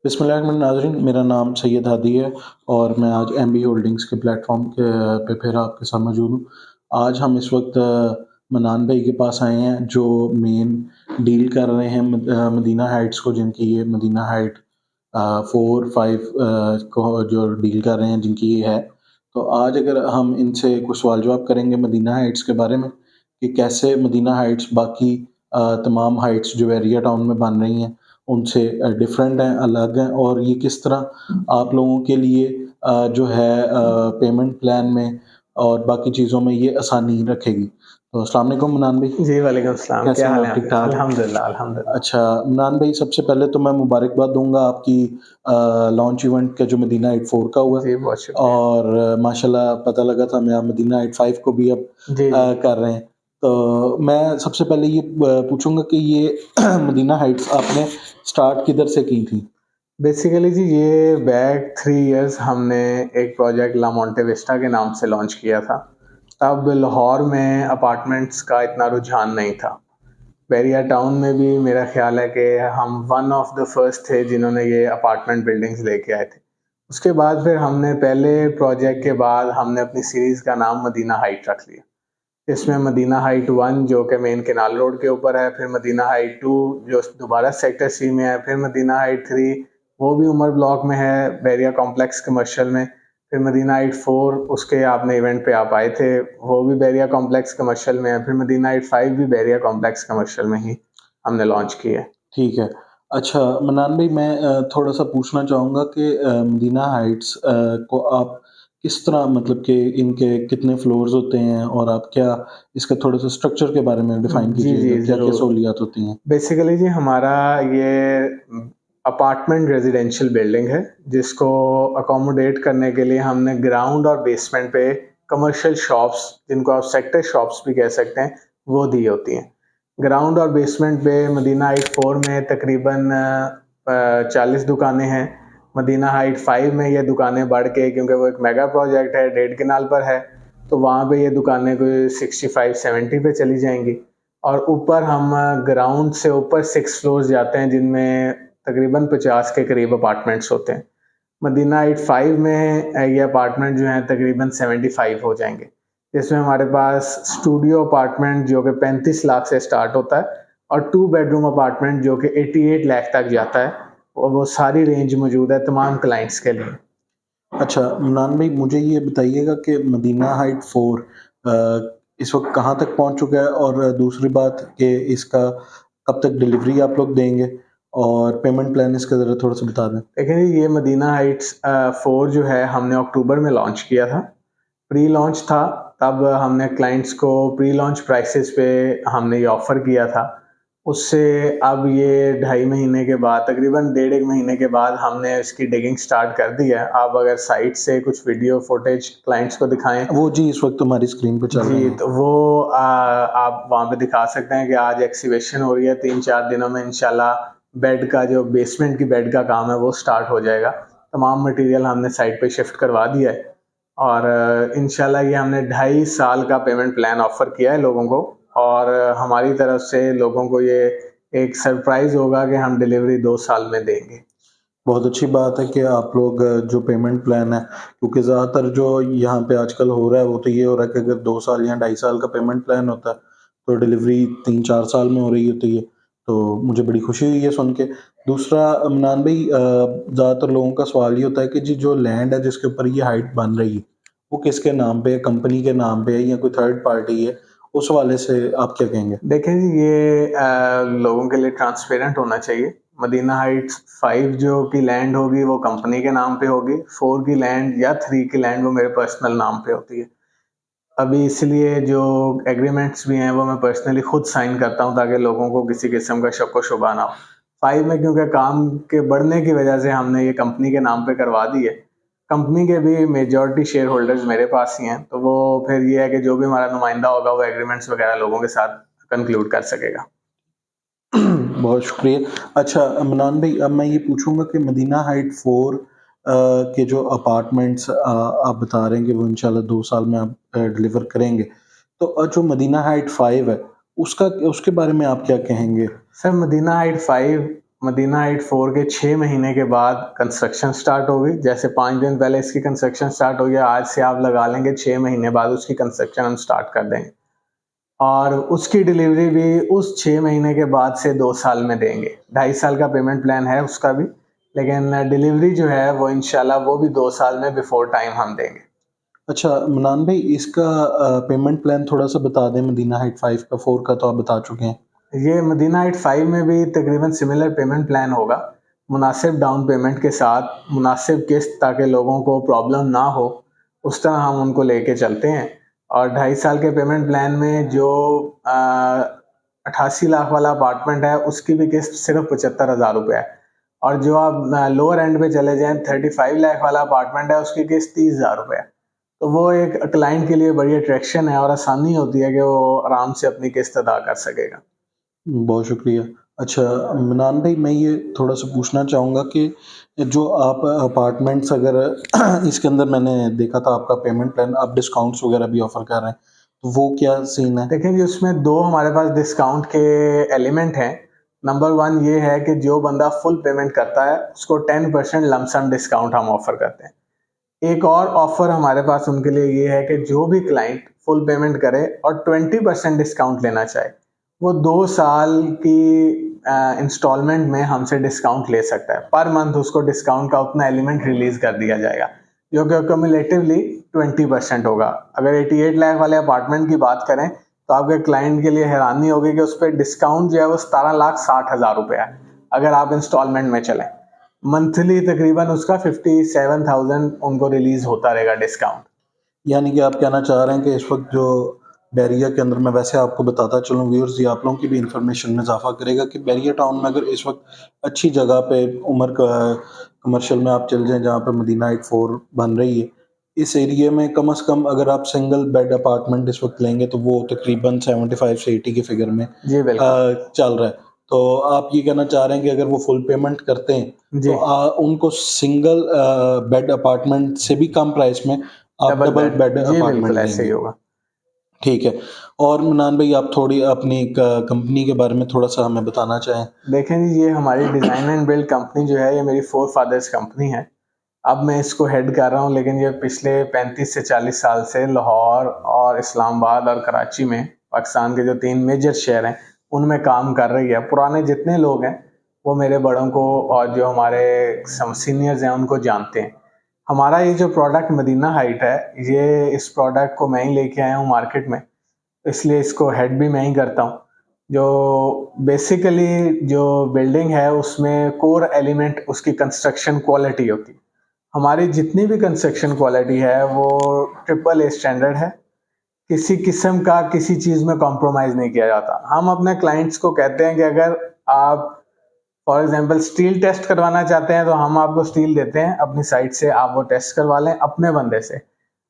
बिस्मिल्लाह नाज़रीन, मेरा नाम सैयद हादी है और मैं आज एमबी होल्डिंग्स के प्लेटफॉर्म पे फिर आपके साथ मौजूद हूँ। आज हम इस वक्त मनान भाई के पास आए हैं जो मेन डील कर रहे हैं मदीना हाइट्स को, जिनकी ये मदीना हाइट 4-5 को जो डील कर रहे हैं, जिनकी ये है। तो आज अगर हम इनसे कुछ सवाल जवाब करेंगे मदीना हाइट्स के बारे में कि कैसे मदीना हाइट्स बाकी तमाम हाइट्स जो एरिया टाउन में बन रही हैं उनसे डिफरेंट हैं, अलग हैं, और ये किस तरह आप लोगों के लिए जो है पेमेंट प्लान में और बाकी चीज़ों में ये आसानी रखेगी। तो अस्सलाम वालेकुम मनान भाई, जी, वालेकुम सलाम। कैसे क्या हैं हाल आप? है ठीक आपके? ठाक? अल्हम्दुलिल्लाह, अल्हम्दुलिल्लाह। अच्छा मनान भाई, सबसे पहले तो मैं मुबारकबाद दूंगा आपकी लॉन्च इवेंट का जो मदीना हाइट 4 का हुआ, जी, बहुत शुक्रिया। और माशाल्लाह पता लगा था मैं, आप मदीना हाइट 5 को भी अब जी, जी। कर रहे हैं। तो मैं सबसे पहले ये पूछूंगा कि ये मदीना हाइट्स आपने स्टार्ट किधर से की थी? बेसिकली जी ये बैक 3 इयर्स हमने एक प्रोजेक्ट ला मोंटे विस्टा के नाम से लॉन्च किया था। तब लाहौर में अपार्टमेंट्स का इतना रुझान नहीं था। बैरिया टाउन में भी मेरा ख़्याल है कि हम वन ऑफ द फर्स्ट थे जिन्होंने ये अपार्टमेंट बिल्डिंग्स लेके आए थे। उसके बाद फिर हमने पहले प्रोजेक्ट के बाद हमने अपनी सीरीज़ का नाम मदीना हाइट रख लिया। इसमें मदीना हाइट 1 जो कि मेन केनाल रोड के ऊपर है, फिर मदीना हाइट 2 जो दोबारा सेक्टर सी में है, फिर मदीना हाइट 3 वो भी उमर ब्लॉक में है, बैरिया कॉम्प्लेक्स कमर्शियल में, फिर मदीना हाइट 4 उसके आपने इवेंट पे आप आए थे, वो भी बैरिया कॉम्प्लेक्स कमर्शियल में है, फिर मदीना हाइट 5 भी बैरिया कॉम्प्लेक्स कमर्शियल में ही हमने लॉन्च की है। ठीक है। अच्छा मनान भाई, मैं थोड़ा-सा पूछना चाहूँगा कि मदीना हाइट्स को आप किस तरह, मतलब कि इनके कितने फ्लोर्स होते हैं, और आप क्या इसका थोड़ा-सा स्ट्रक्चर के बारे में डिफ़ाइन जी, कीजिएगा, जी, क्या-क्या ज़रूर। सहूलियात होती हैं? बेसिकली जी हमारा ये अपार्टमेंट रेजिडेंशियल बिल्डिंग है जिसको अकोमोडेट करने के लिए हमने ग्राउंड और बेसमेंट पे कमर्शियल शॉप्स जिनको आप सेक्टर शॉप्स भी कह सकते हैं वो दी होती हैं। ग्राउंड और बेसमेंट पे मदीना हाइट 4 में तकरीबन 40 दुकानें हैं। मदीना हाइट 5 में ये दुकानें बढ़ के, क्योंकि वो एक मेगा प्रोजेक्ट है, डेढ़ कनाल पर है, तो वहाँ पे ये दुकानें कोई 65-70 पे चली जाएंगी। और ऊपर हम ग्राउंड से ऊपर 6 फ्लोर्स जाते हैं जिनमें तकरीबन 50 के करीब अपार्टमेंट्स होते हैं। मदीना हाइट 5 में ये अपार्टमेंट जो हैं तकरीबन 75 हो जाएँगे। इसमें हमारे पास स्टूडियो अपार्टमेंट जो कि 35 लाख से स्टार्ट होता है और 2 बेडरूम अपार्टमेंट जो कि 88 लाख तक जाता है, और वो सारी रेंज मौजूद है तमाम क्लाइंट्स के लिए। अच्छा इमरान भाई, मुझे ये बताइएगा कि मदीना हाइट 4 इस वक़्त कहाँ तक पहुँच चुका है, और दूसरी बात कि इसका कब तक डिलीवरी आप लोग देंगे, और पेमेंट प्लान इसका ज़रा थोड़ा-सा बता दें? देखिए ये मदीना हाइट्स 4 जो है हमने अक्टूबर में लॉन्च किया था। प्री लॉन्च था, तब हमने क्लाइंट्स को प्री लॉन्च प्राइसेस पे हमने ये ऑफ़र किया था। उससे अब ये ढाई महीने के बाद, तकरीबन डेढ़ 1 महीने के बाद हमने इसकी डिगिंग स्टार्ट कर दी है। आप अगर साइट से कुछ वीडियो फुटेज क्लाइंट्स को दिखाएँ वो जी इस वक़्त हमारी स्क्रीन पे चल रही जी, हैं। तो वो आप वहाँ पे दिखा सकते हैं कि आज एक्सीबिशन हो रही है, 3-4 दिनों में इंशाल्लाह बेड का जो बेसमेंट की बेड का काम है वो स्टार्ट हो जाएगा। तमाम मटीरियल हमने साइट पे शिफ्ट करवा दिया है और इंशाल्लाह ये हमने 2.5 साल का पेमेंट प्लान ऑफ़र किया है लोगों को, और हमारी तरफ से लोगों को ये एक सरप्राइज़ होगा कि हम डिलीवरी 2 साल में देंगे। बहुत अच्छी बात है कि आप लोग जो पेमेंट प्लान है, क्योंकि ज़्यादातर जो यहाँ पे आजकल हो रहा है वो तो ये हो रहा है कि अगर 2 साल या ढाई साल का पेमेंट प्लान होता है, तो डिलीवरी 3-4 साल में हो रही होती है। तो मुझे बड़ी खुशी हुई है सुन के। दूसरा इमरान भाई, ज़्यादातर लोगों का सवाल ये होता है कि जी जो लैंड है जिसके ऊपर ये हाइट बन रही है, वो किसके नाम पे है? कंपनी के नाम पे है या कोई थर्ड पार्टी है? उस हवाले से आप क्या कहेंगे? देखिए जी ये लोगों के लिए ट्रांसपेरेंट होना चाहिए। मदीना हाइट्स 5 जो की लैंड होगी वो कंपनी के नाम पे होगी, 4 की लैंड या 3 की लैंड वो मेरे पर्सनल नाम पे होती है। अभी इसलिए जो एग्रीमेंट्स भी हैं वो मैं पर्सनली खुद साइन करता हूँ ताकि लोगों को किसी किस्म का शक व शुबा ना हो। 5 में क्योंकि काम के बढ़ने की वजह से हमने ये कंपनी के नाम पे करवा दी है। कंपनी के भी मेजॉरिटी शेयर होल्डर्स मेरे पास ही हैं, तो वो फिर ये है कि जो भी हमारा नुमाइंदा होगा वो एग्रीमेंट्स वगैरह लोगों के साथ कंक्लूड कर सकेगा। बहुत शुक्रिया। अच्छा अमनान भाई, अब मैं ये पूछूँगा कि मदीना हाइट 4 के जो अपार्टमेंट्स आप बता रहे हैं कि वो इंशाल्लाह 2 साल में आप डिलीवर करेंगे। तो जो मदीना हाइट 5 है, उसका उसके बारे में आप क्या कहेंगे? सर मदीना हाइट 5 मदीना हाइट 4 के 6 महीने के बाद कंस्ट्रक्शन स्टार्ट होगी। जैसे 5 दिन पहले इसकी कंस्ट्रक्शन स्टार्ट हो गया, आज से आप लगा लेंगे 6 महीने बाद उसकी कंस्ट्रक्शन हम स्टार्ट कर देंगे और उसकी डिलीवरी भी उस 6 महीने के बाद से 2 साल में देंगे। 2.5 साल का पेमेंट प्लान है उसका भी, लेकिन डिलीवरी जो है वो इंशाल्लाह वो भी 2 साल में बिफोर टाइम हम देंगे। अच्छा मनान भाई, इसका पेमेंट प्लान थोड़ा सा बता दें। मदीना हाइट 5 का, 4 का तो आप बता चुके हैं। ये मदीना हाइट 5 में भी तकरीबन सिमिलर पेमेंट प्लान होगा, मुनासिब डाउन पेमेंट के साथ मुनासिब किस्त, ताकि लोगों को प्रॉब्लम ना हो उस तरह हम उनको लेके चलते हैं। और 2.5 साल के पेमेंट प्लान में जो 88 लाख वाला अपार्टमेंट है उसकी भी किस्त सिर्फ 75,000 रुपये है। और जो आप लोअर एंड पे चले जाएं, 35 लाख वाला अपार्टमेंट है उसकी किस्त 30,000 रुपये है। तो वो एक क्लाइंट के लिए बड़ी अट्रैक्शन है और आसानी होती है कि वो आराम से अपनी किस्त अदा कर सकेगा। बहुत शुक्रिया। अच्छा मनान भाई, मैं ये थोड़ा सा पूछना चाहूँगा कि जो आप अपार्टमेंट्स अगर इसके अंदर मैंने देखा था आपका पेमेंट प्लान, आप डिस्काउंट्स वगैरह भी ऑफ़र कर रहे हैं, तो वो क्या सीन है? देखें जी, उसमें 2 हमारे पास डिस्काउंट के एलिमेंट हैं। नंबर 1 ये है कि जो बंदा फुल पेमेंट करता है उसको 10% लमसम डिस्काउंट हम ऑफ़र करते हैं। एक और ऑफ़र हमारे पास उनके लिए ये है कि जो भी क्लाइंट फुल पेमेंट करे और 20% डिस्काउंट लेना चाहे, वो 2 साल की इंस्टॉलमेंट में हमसे डिस्काउंट ले सकता है। पर मंथ उसको डिस्काउंट का उतना एलिमेंट रिलीज़ कर दिया जाएगा, जो कि क्युमुलेटिवली 20% होगा। अगर 88 लाख वाले अपार्टमेंट की बात करें तो आपके क्लाइंट के लिए हैरानी होगी कि उस पर डिस्काउंट जो है वो 17,60,000 रुपये है अगर आप इंस्टॉलमेंट में चलें। मंथली तकरीबन उसका 57,000 उनको रिलीज होता रहेगा डिस्काउंट। यानी कि आप कहना चाह रहे हैं कि इस वक्त जो बैरिया के अंदर, मैं वैसे आपको बताता चलूँ व्यूअर्स, ये आप लोगों की भी इंफॉर्मेशन में इजाफा करेगा कि बैरिया टाउन में अगर इस वक्त अच्छी जगह पे उमर का कमर्शियल में आप चल जाएं जहाँ पे मदीना हाइट 4 बन रही है, इस एरिया में कम से कम अगर आप सिंगल बेड अपार्टमेंट इस वक्त लेंगे तो वो तकरीबन 75 से 80 की फिगर में जी बिल्कुल। चल रहा है। तो आप ये कहना चाह रहे हैं कि अगर वो फुल पेमेंट करते हैं जी तो उनको सिंगल बेड अपार्टमेंट से भी कम प्राइस में आप डबल बेड जी अपार्टमेंट बिल्कुल ऐसे ही देंगे। होगा। ठीक है। और मनान भाई, आप थोड़ी अपनी कंपनी के बारे में थोड़ा सा हमें बताना चाहें। देखें जी, ये हमारी डिज़ाइन एंड बिल्ड कंपनी जो है ये मेरी 4 फादर्स कंपनी है। अब मैं इसको हेड कर रहा हूँ, लेकिन ये पिछले 35 से 40 साल से लाहौर और इस्लामाबाद और कराची में, पाकिस्तान के जो 3 मेजर शहर हैं उनमें काम कर रही है। पुराने जितने लोग हैं वो मेरे बड़ों को और जो हमारे सीनियर्स हैं उनको जानते हैं। हमारा ये जो प्रोडक्ट मदीना हाइट है, ये इस प्रोडक्ट को मैं ही लेके आया हूँ मार्केट में, इसलिए इसको हेड भी मैं ही करता हूँ। जो बेसिकली जो बिल्डिंग है उसमें कोर एलिमेंट उसकी कंस्ट्रक्शन क्वालिटी होती है। हमारी जितनी भी कंस्ट्रक्शन क्वालिटी है वो ट्रिपल ए स्टैंडर्ड है। किसी किस्म का किसी चीज़ में कॉम्प्रोमाइज़ नहीं किया जाता। हम अपने क्लाइंट्स को कहते हैं कि अगर आप फॉर एग्जांपल स्टील टेस्ट करवाना चाहते हैं तो हम आपको स्टील देते हैं अपनी साइट से, आप वो टेस्ट करवा लें अपने बंदे से।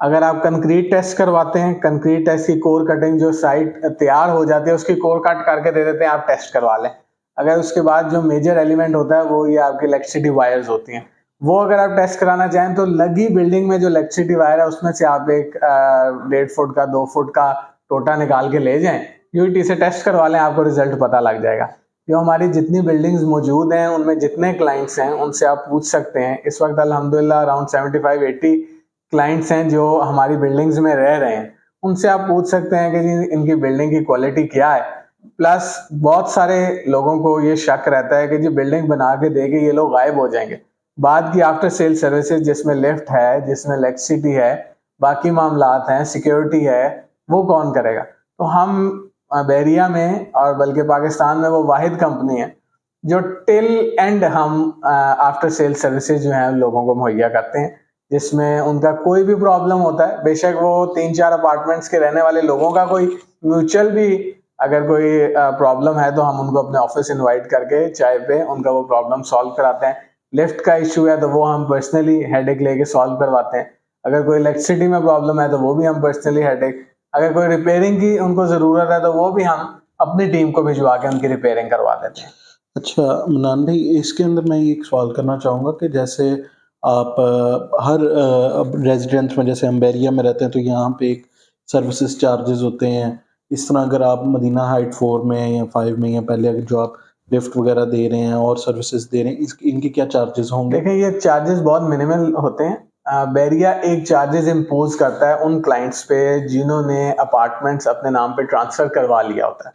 अगर आप कंक्रीट टेस्ट करवाते हैं, कंक्रीट टेस्ट की कोर कटिंग जो साइट तैयार हो जाती है उसकी कोर कट करके दे देते हैं, आप टेस्ट करवा लें। अगर उसके बाद जो मेजर एलिमेंट होता है वो ये आपकी इलेक्ट्रिसिटी वायर्स होती हैं, वो अगर आप टेस्ट कराना चाहें तो लगी बिल्डिंग में जो इलेक्ट्रिसिटी वायर है उसमें से आप एक 1.5 फुट का 2 फुट का टोटा निकाल के ले जाएं, यूटी से टेस्ट करवा लें, आपको रिजल्ट पता लग जाएगा। जो हमारी जितनी बिल्डिंग्स मौजूद हैं उनमें जितने क्लाइंट्स हैं उनसे आप पूछ सकते हैं। इस वक्त अल्हम्दुलिल्लाह अराउंड 75-80 क्लाइंट्स हैं जो हमारी बिल्डिंग्स में रह रहे हैं। उनसे आप पूछ सकते हैं कि जी इनकी बिल्डिंग की क्वालिटी क्या है। प्लस बहुत सारे लोगों को ये शक रहता है कि जी बिल्डिंग बना के दे के ये लोग गायब हो जाएंगे, बाद की आफ्टर सेल सर्विसेज जिसमें लिफ्ट है, जिसमें इलेक्ट्रिसिटी है, बाकी मामलात हैं, सिक्योरिटी है, वो कौन करेगा। तो हम बैरिया में और बल्कि पाकिस्तान में वो वाहिद कंपनी है जो टिल एंड हम आफ्टर सेल सर्विसेज जो है लोगों को मुहैया करते हैं, जिसमें उनका कोई भी प्रॉब्लम होता है, बेशक वो 3-4 अपार्टमेंट्स के रहने वाले लोगों का कोई म्यूचुअल भी अगर कोई प्रॉब्लम है तो हम उनको अपने ऑफिस इनवाइट करके चाय पे उनका वो प्रॉब्लम सॉल्व कराते हैं। लिफ्ट का इशू है तो वो हम पर्सनली हेडेक लेके सॉल्व करवाते हैं। अगर कोई इलेक्ट्रिसिटी में प्रॉब्लम है तो वो भी हम पर्सनली हेडेक, अगर कोई रिपेयरिंग की उनको ज़रूरत है तो वो भी हम अपनी टीम को भिजवा के उनकी रिपेयरिंग करवा देते हैं। अच्छा मनान भाई, इसके अंदर मैं एक सवाल करना चाहूँगा कि जैसे आप हर रेजिडेंस में, जैसे हम बैरिया में रहते हैं तो यहाँ पे एक सर्विसेज चार्जेस होते हैं। इस तरह अगर आप मदीना हाइट 4 में या 5 में या पहले अगर जो आप लिफ्ट वगैरह दे रहे हैं और सर्विसेज दे रहे हैं, इनके क्या चार्जेस होंगे? देखिए, ये चार्जेस बहुत मिनिमल होते हैं। बैरिया एक चार्जेस इम्पोज करता है उन क्लाइंट्स पे जिन्होंने अपार्टमेंट्स अपने नाम पे ट्रांसफर करवा लिया होता है।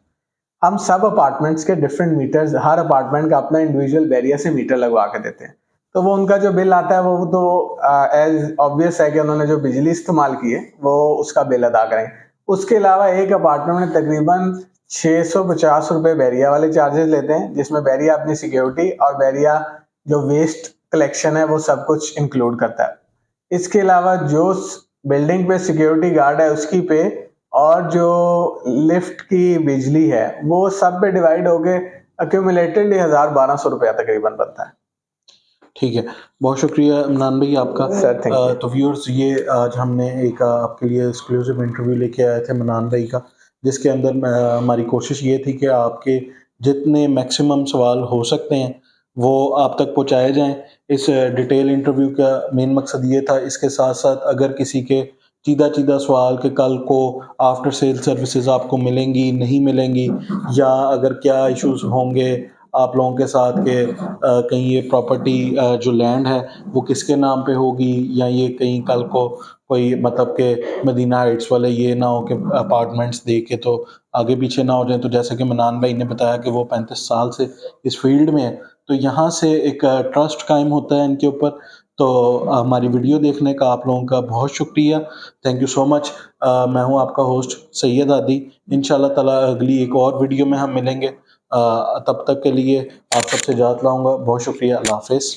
हम सब अपार्टमेंट्स के डिफरेंट मीटर्स, हर अपार्टमेंट का अपना इंडिविजुअल बैरिया से मीटर लगवा के देते हैं, तो वो उनका जो बिल आता है वो तो एज ऑब्वियस है कि उन्होंने जो बिजली इस्तेमाल की है वो उसका बिल अदा करेंगे। उसके अलावा एक अपार्टमेंट में तकरीबन 650 रुपए बैरिया वाले चार्जेस लेते हैं, जिसमें बैरिया अपनी सिक्योरिटी और बैरिया जो वेस्ट कलेक्शन है वो सब कुछ इंक्लूड करता है। इसके अलावा जो बिल्डिंग पे सिक्योरिटी गार्ड है उसकी पे और जो लिफ्ट की बिजली है वो सब पे डिवाइड होके अक्यूमुलेटेडली 1,000-1,200 रुपया तकरीबन बनता है। ठीक है, बहुत शुक्रिया इमरान भाई आपका। Sir, thank you. तो व्यूअर्स, ये आज हमने एक आपके लिए एक्सक्लूसिव इंटरव्यू लेके आए थे मनान भाई का, जिसके अंदर हमारी कोशिश ये थी कि आपके जितने मैक्सिमम सवाल हो सकते हैं वो आप तक पहुंचाए जाएं। इस डिटेल इंटरव्यू का मेन मकसद ये था। इसके साथ साथ अगर किसी के चीदा सवाल के कल को आफ्टर सेल सर्विसेज आपको मिलेंगी नहीं मिलेंगी, या अगर क्या इश्यूज होंगे आप लोगों के साथ के कहीं ये प्रॉपर्टी जो लैंड है वो किसके नाम पे होगी, या ये कहीं कल को कोई मतलब के मदीना हाइट्स वाले ये ना हो कि अपार्टमेंट्स दे के तो आगे पीछे ना हो जाए। तो जैसे कि मनान भाई ने बताया कि वो 35 साल से इस फील्ड में है, तो यहाँ से एक ट्रस्ट कायम होता है इनके ऊपर। तो हमारी वीडियो देखने का आप लोगों का बहुत शुक्रिया, थैंक यू सो मच। मैं हूँ आपका होस्ट सैयद हादी। इंशाल्लाह ताला अगली एक और वीडियो में हम मिलेंगे। तब तक के लिए आप सबसे इजाज़त लाऊंगा। बहुत शुक्रिया, अल्लाह हाफ़िज़।